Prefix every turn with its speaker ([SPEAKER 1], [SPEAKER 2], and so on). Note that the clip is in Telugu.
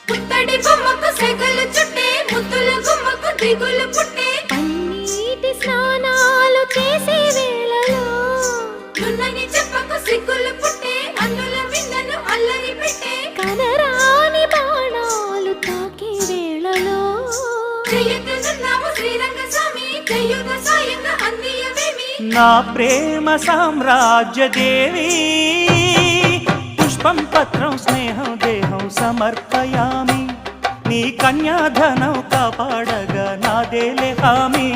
[SPEAKER 1] పుత్తడి బొమ్మకు సెగలు చుట్టే ముద్దుల గుమ్మకు దిగులు పుట్టే
[SPEAKER 2] పన్నీటి స్నానాలు చేసే వేళలో
[SPEAKER 1] నున్నని చెప్పకు సిగ్గులు పుట్టే అన్నుల విన్నను అల్లరి పెట్టే
[SPEAKER 2] కనరాని బాణాలు తాకే వేళలో
[SPEAKER 1] చెయ్యతున్నాము శ్రీరంగ స్వామి చెయ్యుగ సాయంగా అందియవేమి
[SPEAKER 3] నా ప్రేమ సామ్రాజ్య దేవి పుష్పం పత్రం స్నేహం దేహం సమర్పయామి నీ కన్యాధనం కాపాడగా నాదేలే హామీ